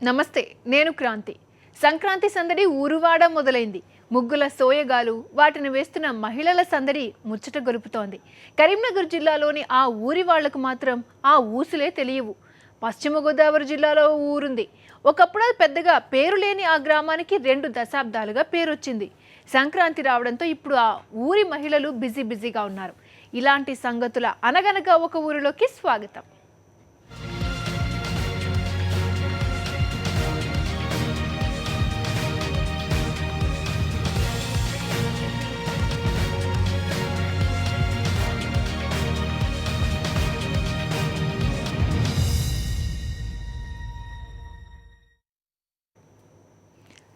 నమస్తే, నేను క్రాంతి. సంక్రాంతి సందడి ఊరువాడ మొదలైంది. ముగ్గుల సోయగాలు, వాటిని వేస్తున్న మహిళల సందడి ముచ్చట గొలుపుతోంది. కరీంనగర్ జిల్లాలోని ఆ ఊరి వాళ్లకు మాత్రం ఆ ఊసులే తెలియవు. పశ్చిమ గోదావరి జిల్లాలో ఊరుంది. ఒకప్పుడు పెద్దగా పేరు లేని ఆ గ్రామానికి 2 దశాబ్దాలుగా పేరొచ్చింది. సంక్రాంతి రావడంతో ఇప్పుడు ఆ ఊరి మహిళలు బిజీగా ఉన్నారు. ఇలాంటి సంగతుల అనగనగా ఒక ఊరిలోకి స్వాగతం.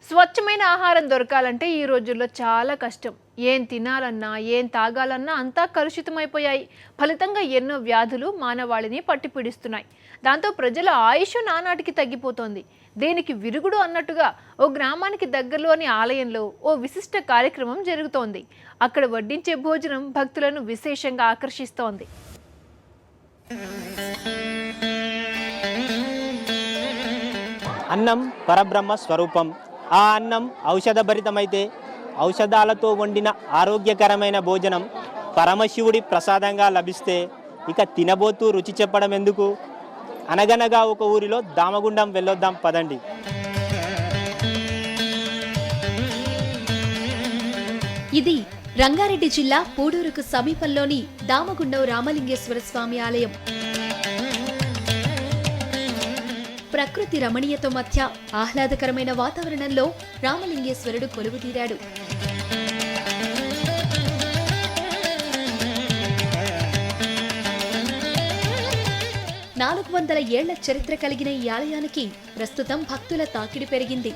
స్వచ్ఛమైన ఆహారం దొరకాలంటే ఈ రోజుల్లో చాలా కష్టం. ఏం తినాలన్నా, ఏం తాగాలన్నా అంతా కలుషితమైపోయాయి. ఫలితంగా ఎన్నో వ్యాధులు మానవాళిని పట్టిపీడిస్తున్నాయి. దాంతో ప్రజల ఆయుష్ నానాటికి తగ్గిపోతోంది. దీనికి విరుగుడు అన్నట్టుగా ఓ గ్రామానికి దగ్గరలోని ఆలయంలో ఓ విశిష్ట కార్యక్రమం జరుగుతోంది. అక్కడ వడ్డించే భోజనం భక్తులను విశేషంగా ఆకర్షిస్తోంది. అన్నం పరబ్రహ్మ స్వరూపం. ఆ అన్నం ఔషధభరితమైతే ఔషధాలతో వండిన ఆరోగ్యకరమైన భోజనం పరమశివుడి ప్రసాదంగా లభిస్తే ఇక తినబోతూ రుచి చెప్పడం ఎందుకు? అనగనగా ఒక ఊరిలో దామగుండం వెళ్ళొద్దాం పదండి. ఇది రంగారెడ్డి జిల్లా పూడూరుకు సమీపంలోని దామగుండం రామలింగేశ్వర స్వామి ఆలయం. ప్రకృతి రమణీయత మధ్య ఆహ్లాదకరమైన వాతావరణంలో రామలింగేశ్వరుడు కొలువుతీరాడు. నాలుగు 400 ఏళ్ల చరిత్ర కలిగిన ఈ ఆలయానికి ప్రస్తుతం భక్తుల తాకిడి పెరిగింది.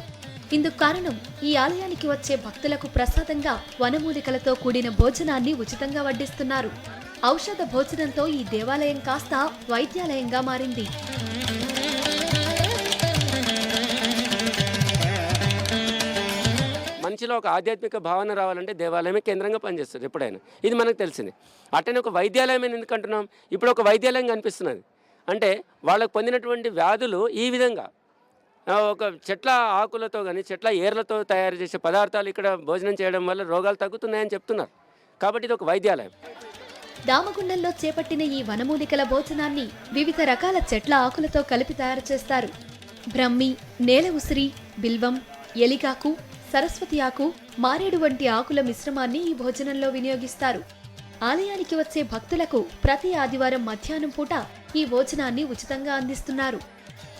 ఇందుకు కారణం ఈ ఆలయానికి వచ్చే భక్తులకు ప్రసాదంగా వనమూలికలతో కూడిన భోజనాన్ని ఉచితంగా వడ్డిస్తున్నారు. ఔషధ భోజనంతో ఈ దేవాలయం కాస్త వైద్యాలయంగా మారింది. మనిషిలో ఒక ఆధ్యాత్మిక భావన రావాలంటే దేవాలయమే కేంద్రంగా పనిచేస్తుంది ఎప్పుడైనా. ఇది మనకు తెలిసింది. అట్టనే ఒక వైద్యాలయం ఎందుకంటున్నాం? ఇప్పుడు ఒక వైద్యాలయం కనిపిస్తున్నది అంటే వాళ్ళకు పొందినటువంటి వ్యాధులు ఈ విధంగా ఒక చెట్ల ఆకులతో కానీ చెట్ల ఏర్లతో తయారు చేసే పదార్థాలు ఇక్కడ భోజనం చేయడం వల్ల రోగాలు తగ్గుతున్నాయని చెప్తున్నారు. కాబట్టి ఇది ఒక వైద్యాలయం. దామగుండంలో చేపట్టిన ఈ వనమూలికల భోజనాన్ని వివిధ రకాల చెట్ల ఆకులతో కలిపి తయారు చేస్తారు. బ్రహ్మి, నేల ఉసిరి, బిల్వం, ఎలిగాకు, సరస్వతి ఆకు, మారేడు వంటి ఆకుల మిశ్రమాన్ని ఈ భోజనంలో వినియోగిస్తారు. ఆలయానికి వచ్చే భక్తులకు ప్రతి ఆదివారం మధ్యాహ్నం పూట ఈ భోజనాన్ని ఉచితంగా అందిస్తున్నారు.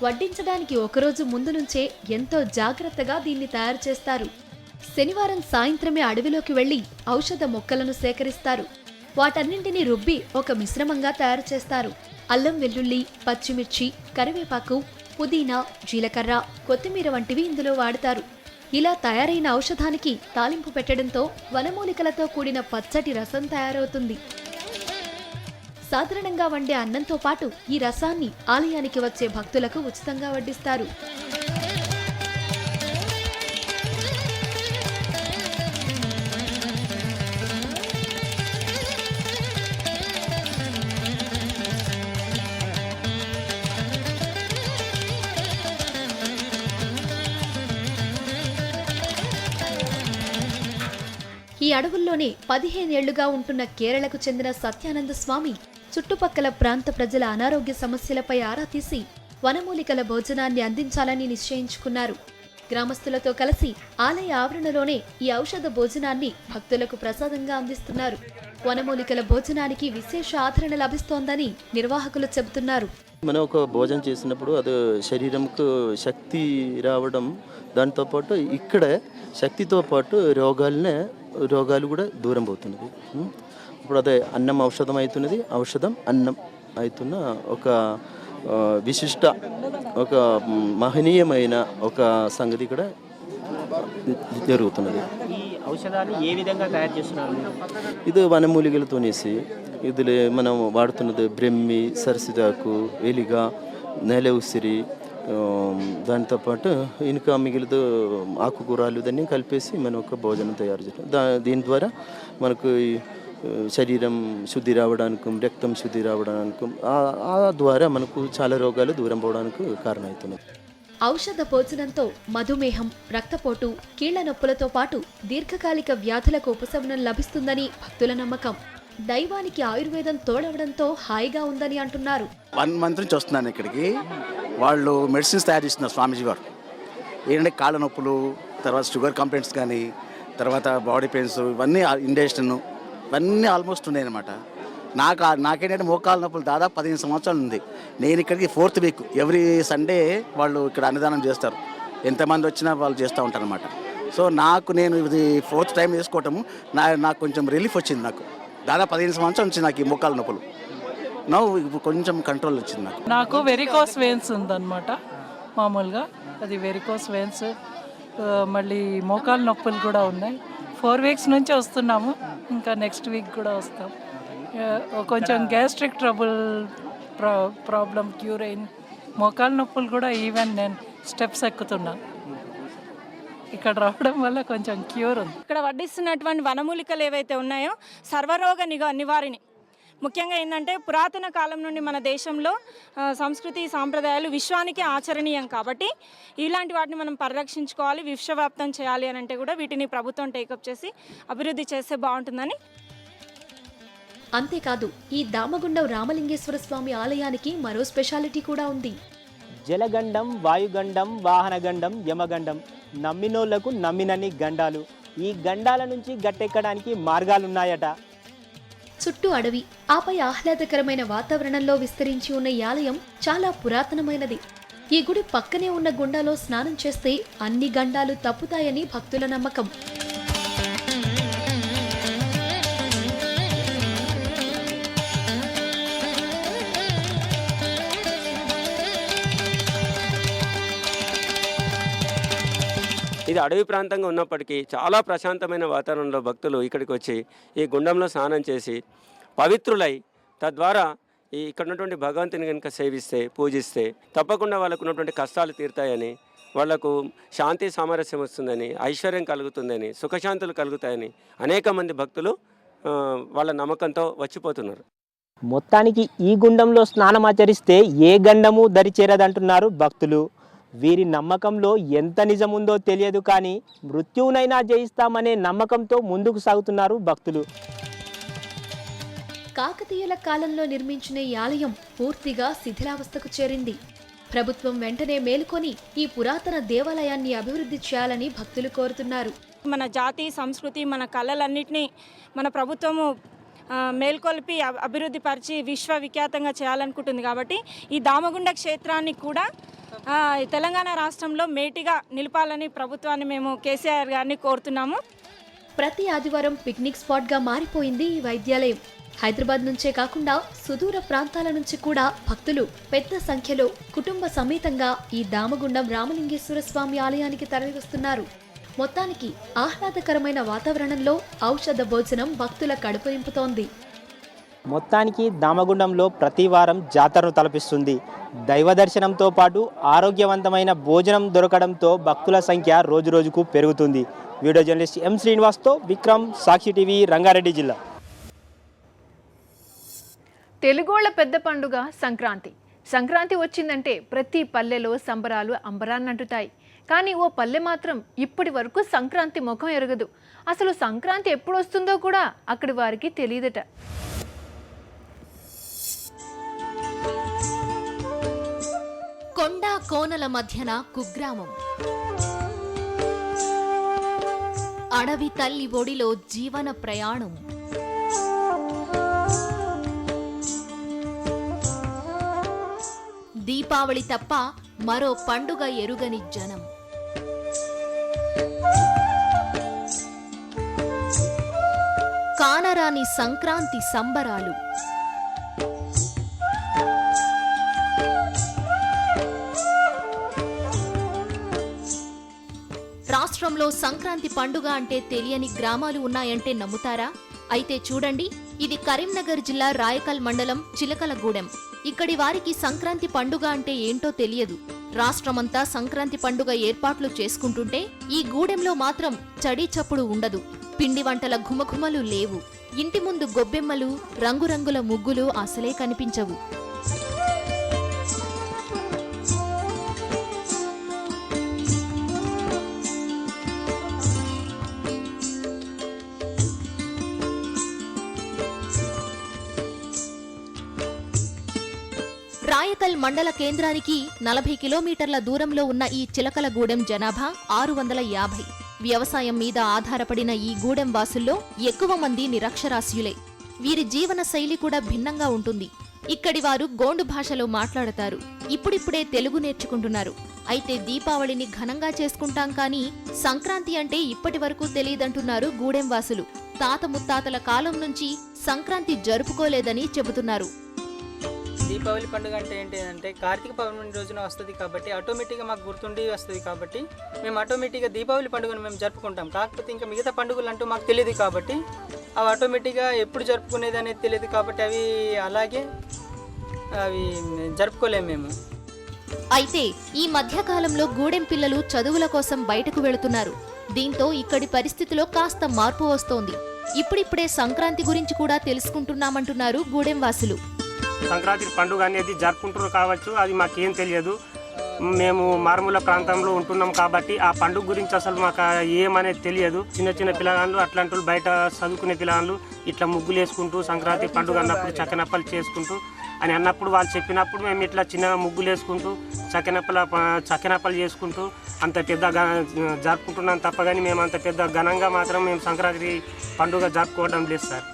వడ్డించడానికి ఒకరోజు ముందు నుంచే ఎంతో జాగ్రత్తగా దీన్ని తయారు చేస్తారు. శనివారం సాయంత్రమే అడవిలోకి వెళ్లి ఔషధ మొక్కలను సేకరిస్తారు. వాటన్నింటినీ రుబ్బి ఒక మిశ్రమంగా తయారు చేస్తారు. అల్లం, వెల్లుల్లి, పచ్చిమిర్చి, కరివేపాకు, పుదీనా, జీలకర్ర, కొత్తిమీర వంటివి ఇందులో వాడతారు. ఇలా తయారైన ఔషధానికి తాలింపు పెట్టడంతో వనమూలికలతో కూడిన పచ్చటి రసం తయారవుతుంది. సాధారణంగా వండే అన్నంతో పాటు ఈ రసాన్ని ఆలయానికి వచ్చే భక్తులకు ఉచితంగా వడ్డిస్తారు. ఈ అడవుల్లోనే 15 ఏళ్లుగా ఉంటున్న కేరళకు చెందిన సత్యానంద స్వామి చుట్టుపక్కల ప్రాంత ప్రజల అనారోగ్య సమస్యలపై ఆరా తీసి వనమూలికల భోజనాన్ని అందించాలని నిశ్చయించుకున్నారు. గ్రామస్తులతో కలిసి ఆలయ ఆవరణలోనే ఈ ఔషధ భోజనాన్ని భక్తులకు ప్రసాదంగా అందిస్తున్నారు. వనమూలికల భోజనానికి విశేష ఆదరణ లభిస్తోందని నిర్వాహకులు చెబుతున్నారు. మనం ఒక భోజనం చేసినప్పుడు అది శరీరంకు శక్తి రావడం, దాంతోపాటు ఇక్కడ శక్తితో పాటు రోగాలు కూడా దూరం పోతున్నది. ఇప్పుడు అదే అన్నం ఔషధం అవుతున్నది, ఔషధం అన్నం అవుతున్న ఒక విశిష్ట ఒక మహనీయమైన ఒక సంగతి కూడా జరుగుతున్నది. ఈ ఔషధాన్ని ఏ విధంగా తయారు చేస్తున్నారు? ఇది వనమూలికలతోనేసి ఇదిలే మనం వాడుతున్నది బ్రహ్మి, సరసిదాకు, ఎలిగా, నేల ఉసిరి, దాంతోపాటు ఇంకా మిగిలిన ఆకుకూరలు దాన్ని కలిపేసి మనం ఒక భోజనం తయారు చేస్తాం. దీని ద్వారా మనకు శరీరం శుద్ధి రావడానికి, రక్తం శుద్ధి రావడానికి, ఆ ద్వారా మనకు చాలా రోగాలు దూరం పోవడానికి కారణమవుతున్నాయి. ఔషధ భోజనంతో మధుమేహం, రక్తపోటు, కీళ్ల నొప్పులతో పాటు దీర్ఘకాలిక వ్యాధులకు ఉపశమనం లభిస్తుందని భక్తుల నమ్మకం. దైవానికి ఆయుర్వేదం తోడవడంతో హాయిగా ఉందని అంటున్నారు. 1 మంత్ నుంచి వస్తున్నాను ఇక్కడికి. వాళ్ళు మెడిసిన్స్ తయారు చేస్తున్నారు స్వామీజీ గారు. ఏంటంటే కాళ్ళ నొప్పులు, తర్వాత షుగర్ కంప్లైంట్స్ కానీ, తర్వాత బాడీ పెయిన్స్, ఇవన్నీ ఇండైజెషన్ ఇవన్నీ ఆల్మోస్ట్ ఉన్నాయన్నమాట. నాకేంటంటే మోకాళ్ళ నొప్పులు దాదాపు 15 సంవత్సరాలు ఉంది. నేను ఇక్కడికి 4th వీక్ ఎవ్రీ సండే వాళ్ళు ఇక్కడ అన్నదానం చేస్తారు. ఎంతమంది వచ్చినా వాళ్ళు చేస్తూ ఉంటారు అనమాట. సో నేను ఇది 4th టైం చేసుకోవటము నాకు కొంచెం రిలీఫ్ వచ్చింది. నాకు దాదాపు 15 సంవత్సరాల నుంచి నాకు ఈ మోకాళ్ళ నొప్పులు ఇప్పుడు కొంచెం కంట్రోల్ వచ్చింది. నాకు వెరికోస్ వెయిన్స్ ఉందన్నమాట. మామూలుగా అది వెరికోస్ వెయిన్స్, మళ్ళీ మోకాళ్ళ నొప్పులు కూడా ఉన్నాయి. 4 వీక్స్ నుంచి వస్తున్నాము, ఇంకా నెక్స్ట్ వీక్ కూడా వస్తాం. కొంచెం గ్యాస్ట్రిక్ ట్రబుల్ ప్రాబ్లం క్యూర్ అయింది. మోకాళ్ళ నొప్పులు కూడా ఈవెన్ నేను స్టెప్స్ ఎక్కుతున్నాను. ఇక్కడ రావడం వల్ల కొంచెం క్యూర్ ఉంది. ఇక్కడ వడ్డిస్తున్నటువంటి వనమూలికలు ఏవైతే ఉన్నాయో సర్వరోగ నివారిణి. ముఖ్యంగా ఏంటంటే పురాతన కాలం నుండి మన దేశంలో సంస్కృతి సాంప్రదాయాలు విశ్వానికి ఆచరణీయం కాబట్టి ఇలాంటి వాటిని మనం పరిరక్షించుకోవాలి, విశ్వవ్యాప్తం చేయాలి అని అంటే కూడా వీటిని ప్రభుత్వం టేకప్ చేసి అభివృద్ధి చేస్తే బాగుంటుందని. అంతేకాదు ఈ దామగుండం రామలింగేశ్వర స్వామి ఆలయానికి మరో స్పెషాలిటీ కూడా ఉంది. జలగండం, వాయుగండం, వాహనగండం, యమగండం, నమ్మినోళ్లకు నమ్మినన్ని గండాలు. ఈ గండాల నుంచి గట్టెక్కడానికి మార్గాలున్నాయట. చుట్టూ అడవి, ఆపై ఆహ్లాదకరమైన వాతావరణంలో విస్తరించి ఉన్న ఈ ఆలయం చాలా పురాతనమైనది. ఈ గుడి పక్కనే ఉన్న గుండాలో స్నానం చేస్తే అన్ని గండాలు తప్పుతాయని భక్తుల నమ్మకం. ఇది అడవి ప్రాంతంగా ఉన్నప్పటికీ చాలా ప్రశాంతమైన వాతావరణంలో భక్తులు ఇక్కడికి వచ్చి ఈ గుండంలో స్నానం చేసి పవిత్రులై తద్వారా ఇక్కడ ఉన్నటువంటి భగవంతుని కనుక సేవిస్తే, పూజిస్తే తప్పకుండా వాళ్ళకు ఉన్నటువంటి కష్టాలు తీరుతాయని, వాళ్లకు శాంతి సామరస్యం వస్తుందని, ఐశ్వర్యం కలుగుతుందని, సుఖశాంతులు కలుగుతాయని అనేక మంది భక్తులు వాళ్ళ నమ్మకంతో వచ్చిపోతున్నారు. మొత్తానికి ఈ గుండంలో స్నానం ఆచరిస్తే ఏ గండము దరిచేరదంటున్నారు భక్తులు. వీరి నమ్మకంలో ఎంత నిజముందో తెలియదు, కానీ మృత్యువునైనా జయిస్తామనే నమ్మకంతో ముందుకు సాగుతున్నారు భక్తులు. కాకతీయుల కాలంలో నిర్మించిన ఈ ఆలయం పూర్తిగా శిథిలావస్థకు చేరింది. ప్రభుత్వం వెంటనే మేలుకొని ఈ పురాతన దేవాలయాన్ని అభివృద్ధి చేయాలని భక్తులు కోరుతున్నారు. మన జాతి, సంస్కృతి, మన కళలన్నింటినీ మన ప్రభుత్వము మేల్కొల్పి అభివృద్ధి పరిచి విశ్వవిఖ్యాతంగా చేయాలనుకుంటుంది. కాబట్టి ఈ దామగుండ క్షేత్రాన్ని కూడా తెలంగాణ రాష్ట్రంలో మేటిగా నిలపాలని ప్రభుత్వాన్ని మేము కేసీఆర్ గారిని కోరుతున్నాము. ప్రతి ఆదివారం పిక్నిక్ స్పాట్గా మారిపోయింది ఈ వైద్యాలయం. హైదరాబాద్ నుంచే కాకుండా సుదూర ప్రాంతాల నుంచి కూడా భక్తులు పెద్ద సంఖ్యలో కుటుంబ సమేతంగా ఈ దామగుండం రామలింగేశ్వర స్వామి ఆలయానికి తరలివస్తున్నారు. మొత్తానికి ఆహ్లాదకరమైన వాతావరణంలో ఔషధ భోజనం భక్తుల కడుపు నింపుతోంది. మొత్తానికి దామగుండంలో ప్రతి వారం జాతరను తలపిస్తుంది. దైవ దర్శనంతో పాటు ఆరోగ్యవంతమైన భోజనం దొరకడంతో భక్తుల సంఖ్య రోజురోజుకు పెరుగుతుంది. వీడియో జర్నలిస్ట్ ఎం శ్రీనివాస్తో విక్రమ్, సాక్షి టీవీ, రంగారెడ్డి జిల్లా. తెలుగోళ్ల పెద్ద పండుగ సంక్రాంతి. సంక్రాంతి వచ్చిందంటే ప్రతి పల్లెలో సంబరాలు అంబరాన్నంటుతాయి. కానీ ఓ పల్లె మాత్రం ఇప్పటి వరకు సంక్రాంతి ముఖం ఎరగదు. అసలు సంక్రాంతి ఎప్పుడు వస్తుందో కూడా అక్కడి వారికి తెలియదట. కొండ కోనల మధ్యన కుగ్రామం, అడవి తల్లి ఒడిలో జీవన ప్రయాణం. దీపావళి తప్ప మరో పండుగ ఎరుగని జనం. కానరాని సంక్రాంతి సంబరాలు. రాష్ట్రంలో సంక్రాంతి పండుగ అంటే తెలియని గ్రామాలు ఉన్నాయంటే నమ్ముతారా? అయితే చూడండి, ఇది కరీంనగర్ జిల్లా రాయకల్ మండలం చిలకలగూడెం. ఇక్కడి వారికి సంక్రాంతి పండుగ అంటే ఏంటో తెలియదు. రాష్ట్రమంతా సంక్రాంతి పండుగ ఏర్పాట్లు చేసుకుంటుంటే ఈ గూడెంలో మాత్రం చడీ చప్పుడు ఉండదు. పిండి వంటల ఘుమఘుమలు లేవు. ఇంటి ముందు గొబ్బెమ్మలు, రంగురంగుల ముగ్గులు అసలే కనిపించవు. వరంగల్ మండల కేంద్రానికి 40 కిలోమీటర్ల దూరంలో ఉన్న ఈ చిలకలగూడెం జనాభా 650. వ్యవసాయం మీద ఆధారపడిన ఈ గూడెం వాసుల్లో ఎక్కువ మంది నిరక్షరాస్యులే. వీరి జీవన శైలి కూడా భిన్నంగా ఉంటుంది. ఇక్కడి వారు గోండు భాషలో మాట్లాడతారు. ఇప్పుడిప్పుడే తెలుగు నేర్చుకుంటున్నారు. అయితే దీపావళిని ఘనంగా చేసుకుంటాం కానీ సంక్రాంతి అంటే ఇప్పటి వరకు తెలియదంటున్నారు గూడెం వాసులు. తాత ముత్తాతల కాలం నుంచి సంక్రాంతి జరుపుకోలేదని చెబుతున్నారు. దీపావళి పండుగ అంటే ఏంటి అంటే కార్తీక పౌర్ణమి రోజున వస్తుంది కాబట్టి ఆటోమేటిక్గా మాకు గుర్తుండి వస్తుంది కాబట్టి మేము ఆటోమేటిక్గా దీపావళి పండుగను మేము జరుపుకుంటాం. కాకపోతే ఇంకా మిగతా పండుగలు అంటూ మాకు తెలియదు కాబట్టి అవి ఆటోమేటిక్గా ఎప్పుడు జరుపుకునేది అనేది తెలియదు కాబట్టి అవి అలాగే అవి జరుపుకోలేము మేము. అయితే ఈ మధ్యకాలంలో గూడెం పిల్లలు చదువుల కోసం బయటకు వెళుతున్నారు. దీంతో ఇక్కడి పరిస్థితిలో కాస్త మార్పు వస్తోంది. ఇప్పుడిప్పుడే సంక్రాంతి గురించి కూడా తెలుసుకుంటున్నామంటున్నారు గూడెం వాసులు. సంక్రాంతి పండుగ అనేది జరుపుకుంటున్నారు కావచ్చు, అది మాకేం తెలియదు. మేము మారుమూల ప్రాంతంలో ఉంటున్నాం కాబట్టి ఆ పండుగ గురించి అసలు మాకు ఏమనేది తెలియదు. చిన్న చిన్న పిల్లగాళ్ళు అట్లాంటి బయట చదువుకునే పిల్లగాళ్ళు ఇట్లా ముగ్గులు వేసుకుంటూ సంక్రాంతి పండుగ అన్నప్పుడు చక్కనప్పలు చేసుకుంటూ అని అన్నప్పుడు వాళ్ళు చెప్పినప్పుడు మేము ఇట్లా చిన్న ముగ్గులు వేసుకుంటూ చక్కనప్పలు చేసుకుంటూ అంత పెద్ద జరుపుకుంటున్నాం తప్ప కానీ మేము అంత పెద్ద ఘనంగా మాత్రం మేము సంక్రాంతి పండుగ జరుపుకోవడం లేదు సార్.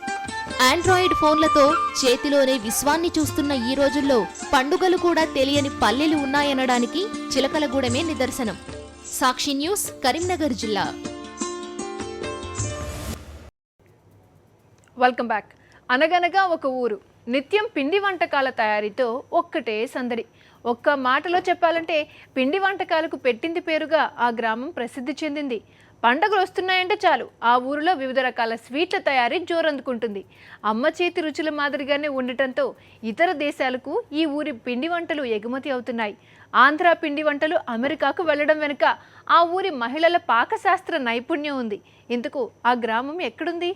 ఆండ్రాయిడ్ ఫోన్లతో చేతిలోనే విశ్వాన్ని చూస్తున్న ఈ రోజుల్లో పండుగలు కూడా తెలియని పల్లెలు ఉన్నాయనడానికి చిలకలగూడెమే నిదర్శనం. సాక్షి న్యూస్, కరీంనగర్ జిల్లా. Welcome back. అనగనగా ఒక ఊరు, నిత్యం పిండి వంటకాల తయారీతో ఒక్కటే సందడి. ఒక్క మాటలో చెప్పాలంటే పిండి వంటకాలకు పెట్టింది పేరుగా ఆ గ్రామం ప్రసిద్ధి చెందింది. పండుగలు వస్తున్నాయంటే చాలు ఆ ఊరిలో వివిధ రకాల స్వీట్ల తయారీ జోరందుకుంటుంది. అమ్మ చేతి రుచుల మాదిరిగానే ఉండటంతో ఇతర దేశాలకు ఈ ఊరి పిండి వంటలు ఎగుమతి అవుతున్నాయి. ఆంధ్ర పిండి వంటలు అమెరికాకు వెళ్లడం వెనుక ఆ ఊరి మహిళల పాకశాస్త్ర నైపుణ్యం ఉంది. ఇందుకు ఆ గ్రామం ఎక్కడుంది?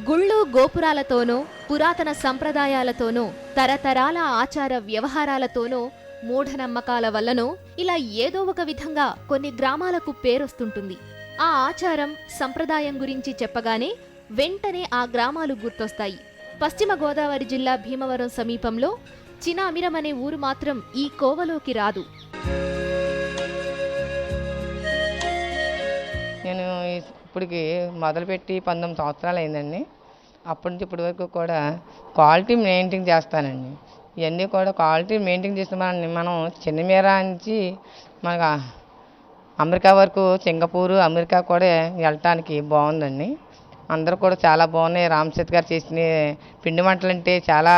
గుళ్ళు గోపురాలతోనో, పురాతన సంప్రదాయాలతోనో, తరతరాల ఆచార వ్యవహారాలతోనో, మూఢనమ్మకాల వల్లనో ఇలా ఏదో ఒక విధంగా కొన్ని గ్రామాలకు పేరొస్తుంటుంది. ఆ ఆచారం, సంప్రదాయం గురించి చెప్పగానే వెంటనే ఆ గ్రామాలు గుర్తొస్తాయి. పశ్చిమ గోదావరి జిల్లా భీమవరం సమీపంలో చినామిరం అనే ఊరు మాత్రం ఈ కోవలోకి రాదు. నేను ఇప్పటికి మొదలుపెట్టి 19 సంవత్సరాలు అయిందండి. అప్పటి నుంచి ఇప్పటి వరకు కూడా క్వాలిటీ మెయింటైన్ చేస్తానండి. ఇవన్నీ కూడా క్వాలిటీ మెయింటైన్ చేసిన మనం చిన్నమీర నుంచి మనకు అమెరికా వరకు, సింగపూరు, అమెరికా కూడా వెళ్ళటానికి బాగుందండి. అందరూ కూడా చాలా బాగున్నాయి. రామసేత్ గారు చేసిన పిండి వంటలు అంటే చాలా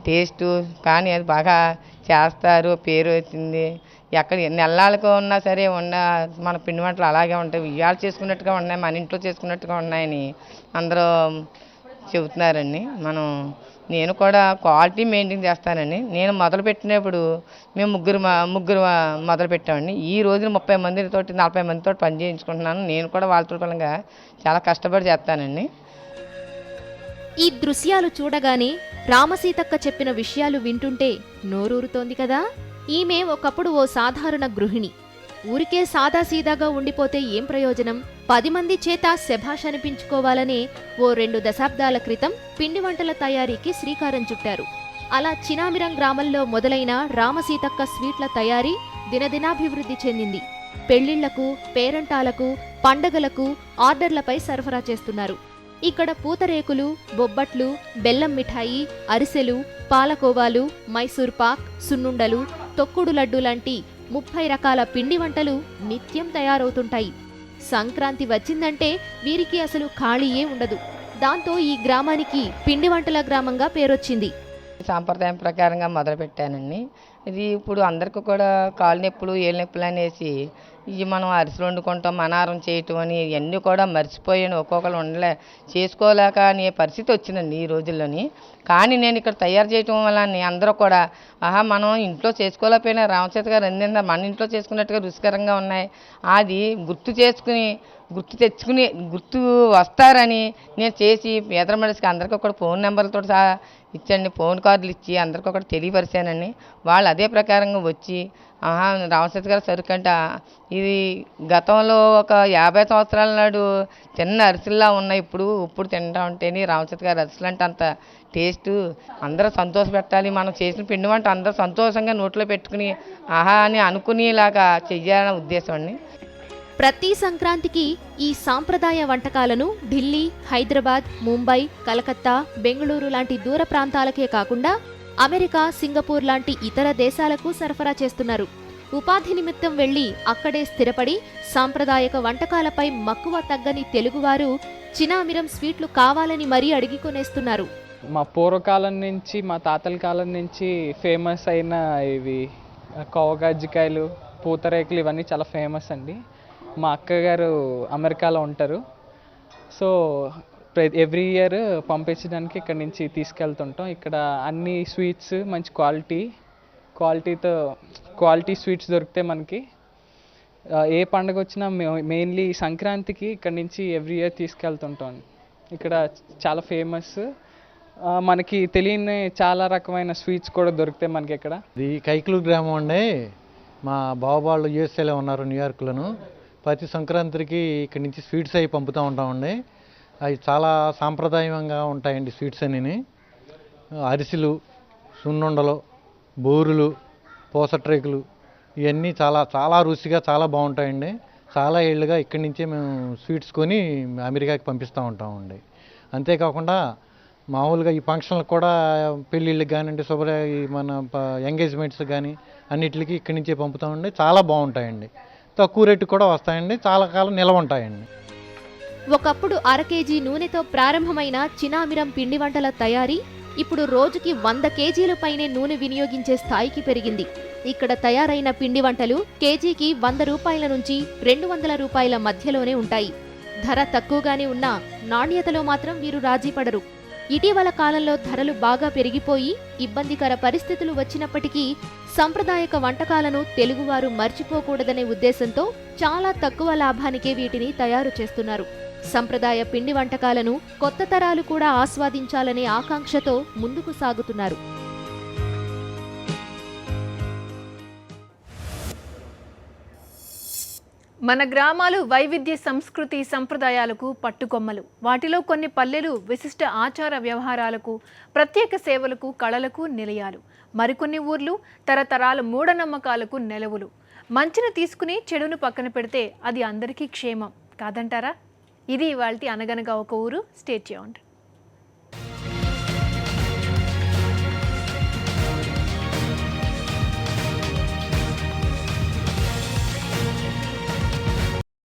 టేస్టు, కానీ అది బాగా చేస్తారు, పేరు వచ్చింది. ఎక్కడ నెలలకు ఉన్నా సరే మన పిండి వంటలు అలాగే ఉంటాయి, ఇవాళ చేసుకున్నట్టుగా ఉన్నాయి, మన ఇంట్లో చేసుకున్నట్టుగా ఉన్నాయని అందరూ చెబుతున్నారండి. నేను కూడా క్వాలిటీ మెయింటైన్ చేస్తానండి. నేను మొదలుపెట్టినప్పుడు మేము ముగ్గురు మొదలు పెట్టామండి. ఈ రోజున 30 మందితో 40 మందితో పని చేయించుకుంటున్నాను. నేను కూడా వాళ్ళతో పరంగా చాలా కష్టపడి చేస్తానండి. ఈ దృశ్యాలు చూడగానే రామసీతక్క చెప్పిన విషయాలు వింటుంటే నోరూరుతోంది కదా. ఈమె ఒకప్పుడు ఓ సాధారణ గృహిణి. ఊరికే సాదాసీదాగా ఉండిపోతే ఏం ప్రయోజనం? 10 మంది చేత శభాష్ అనిపించుకోవాలనే ఓ 2 దశాబ్దాల క్రితం పిండి వంటల తయారీకి శ్రీకారం చుట్టారు. అలా చినామిరం గ్రామంలో మొదలైన రామసీతక్క స్వీట్ల తయారీ దినదినాభివృద్ధి చెందింది. పెళ్లిళ్లకు, పేరంటాలకు, పండగలకు ఆర్డర్లపై సరఫరా చేస్తున్నారు. ఇక్కడ పూతరేకులు, బొబ్బట్లు, బెల్లం మిఠాయి, అరిసెలు, పాలకోవాలు, మైసూర్ పాక్, సున్నుండలు, తొక్కుడు లడ్డు లాంటి 30 రకాల పిండి వంటలు నిత్యం తయారవుతుంటాయి. సంక్రాంతి వచ్చిందంటే వీరికి అసలు ఖాళీయే ఉండదు. దాంతో ఈ గ్రామానికి పిండి వంటల గ్రామంగా పేరొచ్చింది. సాంప్రదాయం ప్రకారంగా మొదలుపెట్టానండి. ఇది ఇప్పుడు అందరికీ కూడా కాలు నొప్పులు, ఏళ్ళ నొప్పులు అనేసి ఇవి మనం అరిసెలు వండుకుంటాం, అనారం చేయటం అని ఇవన్నీ కూడా మర్చిపోయాను. ఒక్కొక్కరు చేసుకోలేక అనే పరిస్థితి వచ్చిందండి ఈ రోజుల్లోని. కానీ నేను ఇక్కడ తయారు చేయటం వల్ల అందరూ కూడా మనం ఇంట్లో చేసుకోలేకపోయినా రామచేత గారు అందిందా మన ఇంట్లో చేసుకున్నట్టుగా రుచికరంగా ఉన్నాయి, అది గుర్తు తెచ్చుకుని గుర్తు వస్తారని నేను చేసి పేదల మనిషికి అందరికీ కూడా ఫోన్ నెంబర్లతో సహా ఇచ్చండి ఫోన్ కార్డులు ఇచ్చి అందరికీ ఒకటి తెలియపరిచానండి. వాళ్ళు అదే ప్రకారంగా వచ్చి ఆహా రామసత్ గారు సరుకు అంట ఇది గతంలో ఒక 50 సంవత్సరాల నాడు చిన్న అరిసెల్లా ఉన్నాయి, ఇప్పుడు తింటా ఉంటేనే రామసత్ గారు అరిసెలు అంటే అంత టేస్ట్, అందరూ సంతోషపెట్టాలి, మనం చేసిన పిండి వంట అందరూ సంతోషంగా నోట్లో పెట్టుకుని ఆహా అని అనుకునేలాగా చెయ్యాలనే ఉద్దేశం అండి. ప్రతి సంక్రాంతికి ఈ సాంప్రదాయ వంటకాలను ఢిల్లీ, హైదరాబాద్, ముంబై, కలకత్తా, బెంగళూరు లాంటి దూర ప్రాంతాలకే కాకుండా అమెరికా, సింగపూర్ లాంటి ఇతర దేశాలకు సరఫరా చేస్తున్నారు. ఉపాధి నిమిత్తం వెళ్లి అక్కడే స్థిరపడి సాంప్రదాయక వంటకాలపై మక్కువ తగ్గని తెలుగువారు చినామిరం స్వీట్లు కావాలని మరీ అడిగి కొనేస్తున్నారు. మా పూర్వకాలం నుంచి, మా తాతల కాలం నుంచి ఫేమస్ అయిన ఇవి కోవగజ్జికాయలు, పూతరేకులు ఇవన్నీ చాలా ఫేమస్ అండి. మా అక్కగారు అమెరికాలో ఉంటారు. సో ఎవ్రీ ఇయర్ పంపించడానికి ఇక్కడ నుంచి తీసుకెళ్తుంటాం. ఇక్కడ అన్ని స్వీట్స్ మంచి క్వాలిటీ స్వీట్స్ దొరికితే మనకి ఏ పండుగ వచ్చినా మెయిన్లీ సంక్రాంతికి ఇక్కడ నుంచి ఎవ్రీ ఇయర్ తీసుకెళ్తుంటాం. ఇక్కడ చాలా ఫేమస్, మనకి తెలియని చాలా రకమైన స్వీట్స్ కూడా దొరుకుతాయి మనకి ఇక్కడ. ఇది కైకులూరు గ్రామం అండి. మా బావబాళ్ళు యూఎస్ఏలో ఉన్నారు, న్యూయార్క్లోను. ప్రతి సంక్రాంతికి ఇక్కడి నుంచి స్వీట్స్ అవి పంపుతూ ఉంటామండి. అవి చాలా సాంప్రదాయంగా ఉంటాయండి స్వీట్స్ అన్నీ. అరిసెలు, సున్నుండలు, బూరులు, పూసట్రేకులు ఇవన్నీ చాలా చాలా రుచిగా చాలా బాగుంటాయండి. చాలా ఏళ్ళుగా ఇక్కడి నుంచే మేము స్వీట్స్ కొని అమెరికాకి పంపిస్తూ ఉంటామండి. అంతేకాకుండా మామూలుగా ఈ ఫంక్షన్లకు కూడా, పెళ్ళిళ్ళకి కానివ్వండి, మన ఎంగేజ్మెంట్స్ కానీ అన్నిటికి ఇక్కడి నుంచే పంపుతామండి. చాలా బాగుంటాయండి, తక్కువ రేటు కూడా వస్తాయండి, చాలా కాలం నిల్వ ఉంటాయండి. ఒకప్పుడు 1/2 కేజీ నూనెతో ప్రారంభమైన చినామిరం పిండి వంటల తయారీ ఇప్పుడు రోజుకి 100 కేజీల పైనే నూనె వినియోగించే స్థాయికి పెరిగింది. ఇక్కడ తయారైన పిండి వంటలు కేజీకి 100 రూపాయల నుంచి 200 రూపాయల మధ్యలోనే ఉంటాయి. ధర తక్కువగానే ఉన్నా నాణ్యతలో మాత్రం వీరు రాజీ పడరు. ఇటీవల కాలంలో ధరలు బాగా పెరిగిపోయి ఇబ్బందికర పరిస్థితులు వచ్చినప్పటికీ సంప్రదాయక వంటకాలను తెలుగువారు మర్చిపోకూడదనే ఉద్దేశంతో చాలా తక్కువ లాభానికే వీటిని తయారు చేస్తున్నారు. సంప్రదాయ పిండి వంటకాలను కొత్త తరాలు కూడా ఆస్వాదించాలనే ఆకాంక్షతో ముందుకు సాగుతున్నారు. మన గ్రామాలు వైవిధ్య సంస్కృతి సంప్రదాయాలకు పట్టుకొమ్మలు. వాటిలో కొన్ని పల్లెలు విశిష్ట ఆచార వ్యవహారాలకు, ప్రత్యేక సేవలకు, కళలకు నిలయాలు. మరికొన్ని ఊర్లు తరతరాల మూఢనమ్మకాలకు నెలవులు. మంచిని తీసుకుని చెడును పక్కన పెడితే అది అందరికీ క్షేమం కాదంటారా? ఇది ఇవాల్టి అనగనగా ఒక ఊరు. Stay tuned.